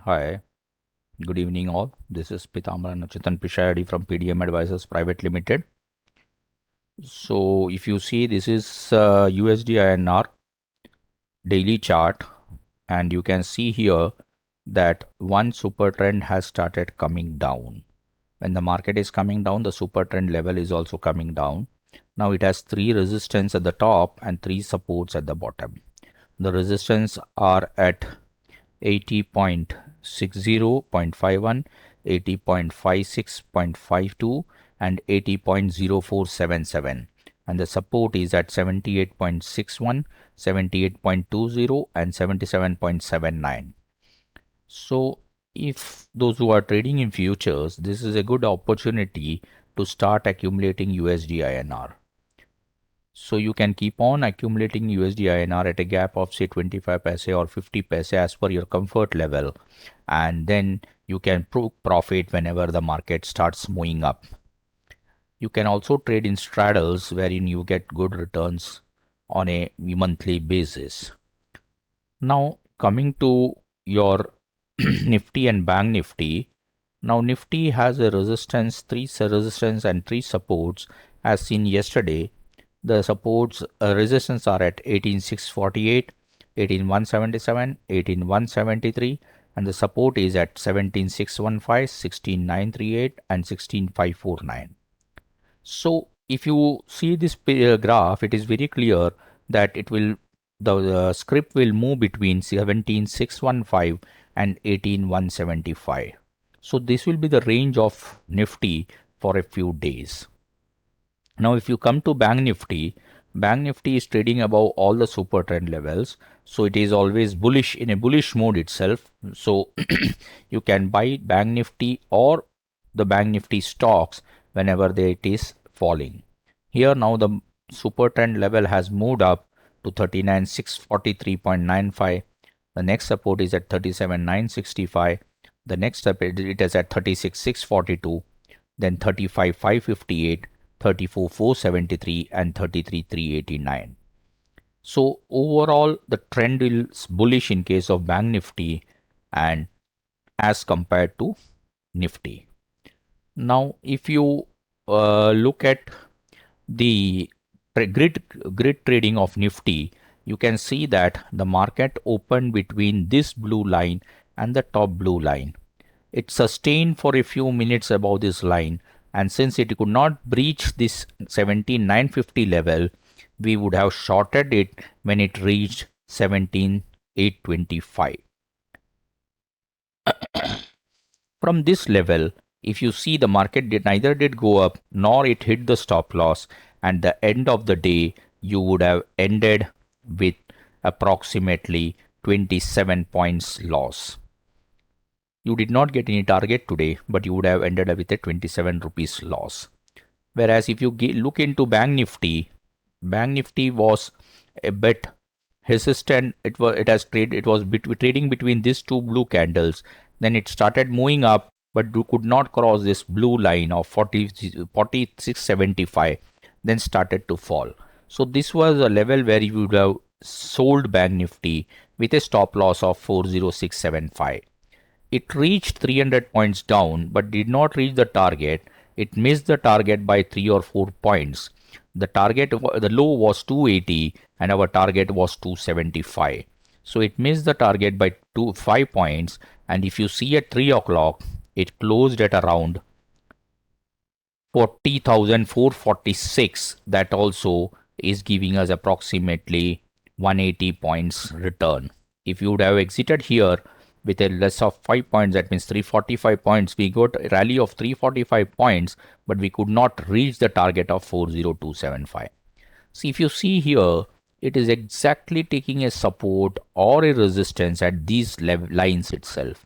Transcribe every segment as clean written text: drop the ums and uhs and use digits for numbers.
Hi, good evening all. This is Pitambar Nachitan Pishayadi from PDM Advisors Private Limited. So if you see, this is USD INR daily chart, and you can see here that one super trend has started coming down. When the market is coming down, the super trend level is also coming down. Now it has three resistance at the top and three supports at the bottom. The resistance are at 80.60.51, 80.56.52 and 80.0477, and the support is at 78.61, 78.20 and 77.79. So if those who are trading in futures, this is a good opportunity to start accumulating USD INR. So you can keep on accumulating USD INR at a gap of say 25 paise or 50 paise as per your comfort level, and then you can profit whenever the market starts moving up. You can also trade in straddles wherein you get good returns on a monthly basis. Now coming to your Nifty and Bank Nifty. Now Nifty has a resistance, three resistance and three supports as seen yesterday. The supports resistance are at 18648, 18177, 18173, and the support is at 17615, 16938 and 16549. So if you see this graph, it is very clear that the script will move between 17615 and 18175. So this will be the range of Nifty for a few days. Now, if you come to Bank Nifty is trading above all the super trend levels. So it is always bullish in a bullish mode itself. So you can buy Bank Nifty or the Bank Nifty stocks whenever it is falling. Here now the super trend level has moved up to 39,643.95. The next support is at 37,965. The next support it is at 36,642. Then 35,558. 34,473 and 33,389. So overall the trend is bullish in case of Bank Nifty and as compared to Nifty. Now if you look at the grid trading of Nifty, you can see that the market opened between this blue line and the top blue line. It sustained for a few minutes above this line, and since it could not breach this 17,950 level, we would have shorted it when it reached 17,825. From this level, if you see, the market neither did go up nor it hit the stop loss, and the end of the day you would have ended with approximately 27 points loss. You did not get any target today, but you would have ended up with a 27 rupees loss. Whereas if you look into Bank Nifty was a bit hesitant. It was trading between these two blue candles. Then it started moving up, but could not cross this blue line of 4675. Then started to fall. So this was a level where you would have sold Bank Nifty with a stop loss of 40675. It reached 300 points down but did not reach the target. It missed the target by 3 or 4 points. The low was 280 and our target was 275. So it missed the target by 5 points, and if you see at 3 o'clock, it closed at around 40,446. That also is giving us approximately 180 points return. If you would have exited here with a less of 5 points, that means 345 points, we got a rally of 345 points, but we could not reach the target of 40275. See, if you see here, it is exactly taking a support or a resistance at these lines itself.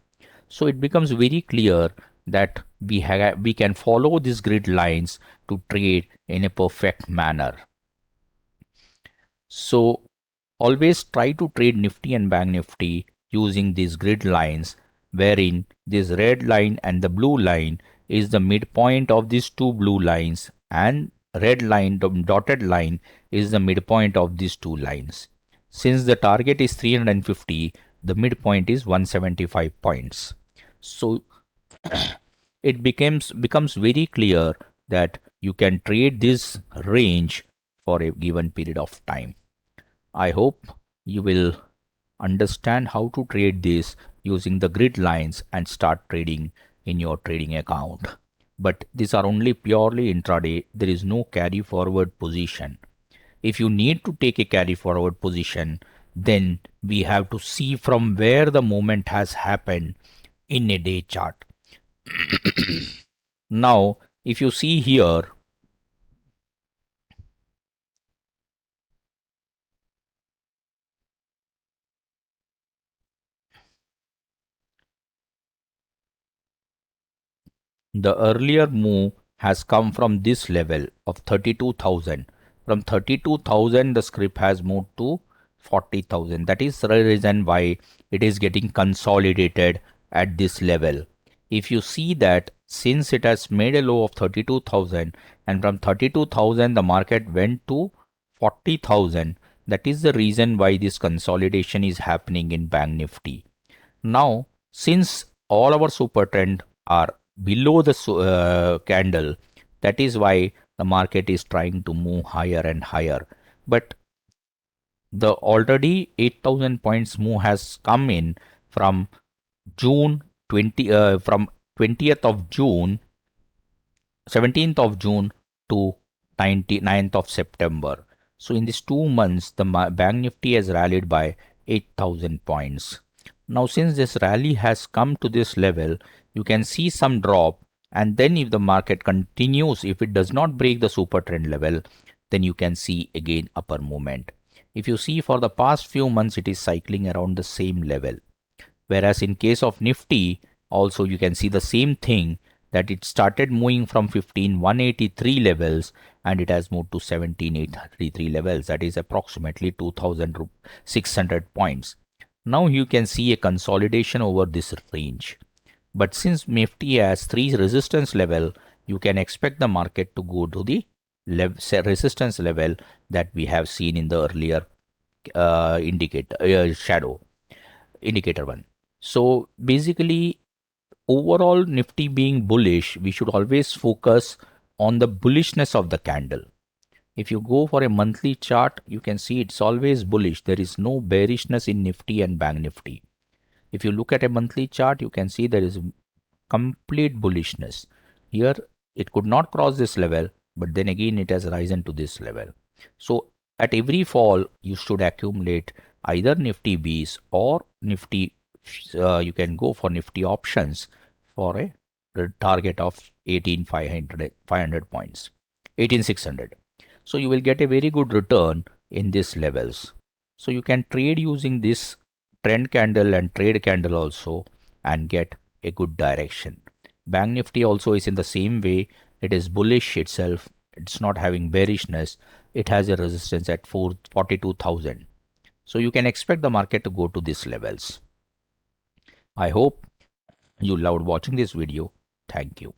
So it becomes very clear that we can follow these grid lines to trade in a perfect manner. So always try to trade Nifty and Bank Nifty using these grid lines, wherein this red line and the blue line is the midpoint of these two blue lines, and red line, dotted line, is the midpoint of these two lines. Since the target is 350, the midpoint is 175 points. So it becomes very clear that you can trade this range for a given period of time. I hope you will understand how to trade this using the grid lines and start trading in your trading account. But these are only purely intraday. There is no carry forward position. If you need to take a carry forward position, then we have to see from where the movement has happened in a day chart. Now, if you see here, the earlier move has come from this level of 32,000. From 32,000, the script has moved to 40,000. That is the reason why it is getting consolidated at this level. If you see that since it has made a low of 32,000 and from 32,000 the market went to 40,000, that is the reason why this consolidation is happening in Bank Nifty. Now, since all our super trend are below the candle, that is why the market is trying to move higher and higher. But the already 8,000 points move has come in from June 20 from 20th of June, 17th of June to 9th of September. So in these 2 months, the Bank Nifty has rallied by 8,000 points. Now, since this rally has come to this level, you can see some drop. And then if the market continues, if it does not break the super trend level, then you can see again upper movement. If you see for the past few months, it is cycling around the same level. Whereas in case of Nifty, also you can see the same thing, that it started moving from 15,183 levels and it has moved to 17,833 levels. That is approximately 2,600 points. Now you can see a consolidation over this range. But since Nifty has 3 resistance level, you can expect the market to go to the resistance level that we have seen in the earlier shadow indicator one. So basically, overall Nifty being bullish, we should always focus on the bullishness of the candle. If you go for a monthly chart, you can see it's always bullish. There is no bearishness in Nifty and Bank Nifty. If you look at a monthly chart, you can see there is complete bullishness. Here, it could not cross this level, but then again, it has risen to this level. So at every fall, you should accumulate either Nifty Bs or Nifty. You can go for Nifty options for a target of 18,500 points, 18,600. So you will get a very good return in these levels. So you can trade using this trend candle and trade candle also and get a good direction. Bank Nifty also is in the same way. It is bullish itself. It's not having bearishness. It has a resistance at 42,000. So you can expect the market to go to these levels. I hope you loved watching this video. Thank you.